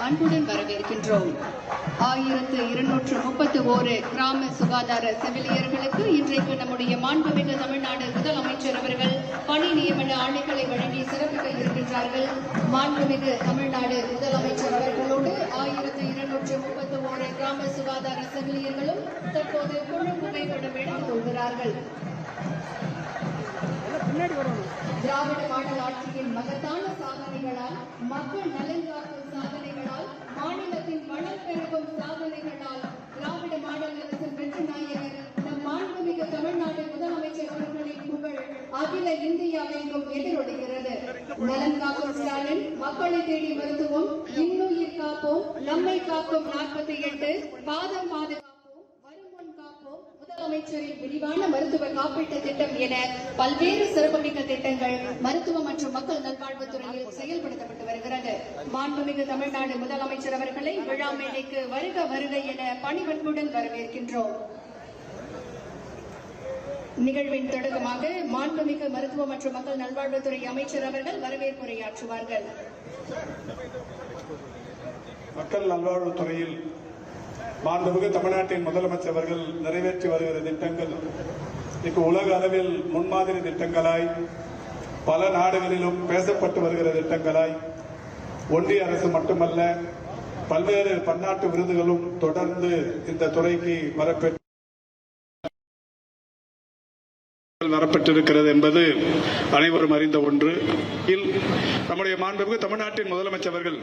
அன்புடன் வரவேற்கின்றோம். 1231 கிராம சுகாதார செவிலியர்களுக்கு இன்றைக்கு நம்முடைய மாண்புமிகு தமிழ்நாடு முதலமைச்சர் அவர்கள் பணி நியமன ஆணைகளை வழங்கி சிறப்பிக்க இருக்கின்றார்கள். மாண்புமிகு தமிழ்நாடு முதலமைச்சர் அவர்களோடு 1231 கிராம சுகாதார செவிலியர்களும் தற்போது குழு புகைப்படம் எடுத்துக் கொள்கிறார்கள். திராவிட மாடல் ஆட்சியின் மகத்தான சாதனைகளால், மக்கள் நலன் காக்கும் சாதனைகளால், மாநிலத்தின் வளம் பெருகும் சாதனைகளால் திராவிட மாடல் அரசின் வெற்றி நாயகர் நம் மாண்புமிகு தமிழ்நாடு முதலமைச்சர் அவர்களின் புகழ் அகில இந்தியாவெங்கும் எதிரொலிக்கிறது. நலன் காக்கும் ஸ்டாலின், மக்களை தேடி மருத்துவம், இன்னுயிர் காப்போம், நம்மை காக்கும் 48, பாதம் பாதுகாப்போம், வருமுன் காப்போம், முதலமைச்சரின் விரிவான மருத்துவ காப்பீட்டு திட்டம் என பல்வேறு சிறப்புமிக்க திட்டங்கள் மருத்துவ மற்றும் மக்கள் நல்வாழ்வுத்துறையில் செயல்படுத்தப்பட்டு வருகிறது. மாண்புமிகு தமிழ்நாடு முதலமைச்சர் அவர்களை விழா மேடைக்கு வருக வருக என பணிவன்புடன் வரவேற்கின்றோம். நிகழ்வின் தொடக்கமாக மாண்புமிகு மருத்துவ மற்றும் மக்கள் நல்வாழ்வுத்துறை அமைச்சர் அவர்கள் வரவேற்புரையாற்றுவார்கள். மக்கள் நல்வாழ்வுத்துறையில் மாண்புமிகு தமிழ்நாட்டின் முதலமைச்சர் அவர்கள் நிறைவேற்றி வருகிற திட்டங்கள் இங்கு உலக அளவில் முன்மாதிரி திட்டங்களாய், பல நாடுகளிலும் பேசப்பட்டு வருகிற திட்டங்களாய், ஒன்றிய அரசு மட்டுமல்ல பல்வேறு பன்னாட்டு விருதுகளும் தொடர்ந்து இந்த துறைக்கு வரப்பட்டிருக்கிறது என்பது அனைவரும் அறிந்த ஒன்று. நம்முடைய மாண்புமிகு தமிழ்நாட்டின் முதலமைச்சர் அவர்கள்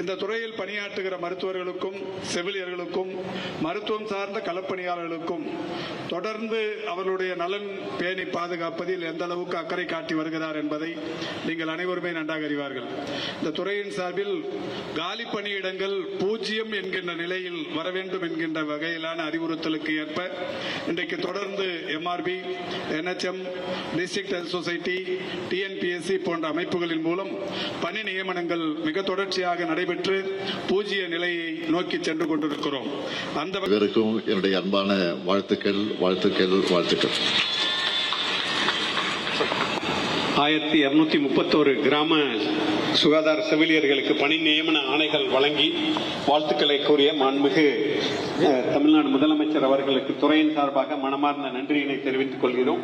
இந்த துறையில் பணியாற்றுகிற மருத்துவர்களுக்கும் செவிலியர்களுக்கும் மருத்துவம் சார்ந்த களப்பணியாளர்களுக்கும் தொடர்ந்து அவர்களுடைய நலன் பேணி பாதுகாப்பதில் எந்த அளவுக்கு அக்கறை காட்டி வருகிறார் என்பதை நீங்கள் அனைவருமே நன்றாக அறிவார்கள். இந்த துறையின் சார்பில் காலி பணியிடங்கள் 0 என்கின்ற நிலையில் வர வேண்டும் என்கின்ற வகையிலான அறிவுறுத்தலுக்கு ஏற்ப இன்றைக்கு தொடர்ந்து MRB, NHM, district health society, TNPSC போன்ற அமைப்புகளின் மூலம் பணி நியமனங்கள் மிக தொடர்ச்சியாக நடைபெற்று 0 நிலையை நோக்கி சென்று கொண்டிருக்கிறோம். அந்த என்னுடைய அன்பான வாழ்த்துக்கள். 1231 கிராம சுகாதார செவிலியர்களுக்கு பணி நியமன ஆணைகள் வழங்கி வாழ்த்துக்களை கூறிய மாண்புமிகு தமிழ்நாடு முதலமைச்சர் அவர்களுக்கு துறையின் சார்பாக மனமார்ந்த நன்றியினை தெரிவித்துக் கொள்கிறோம்.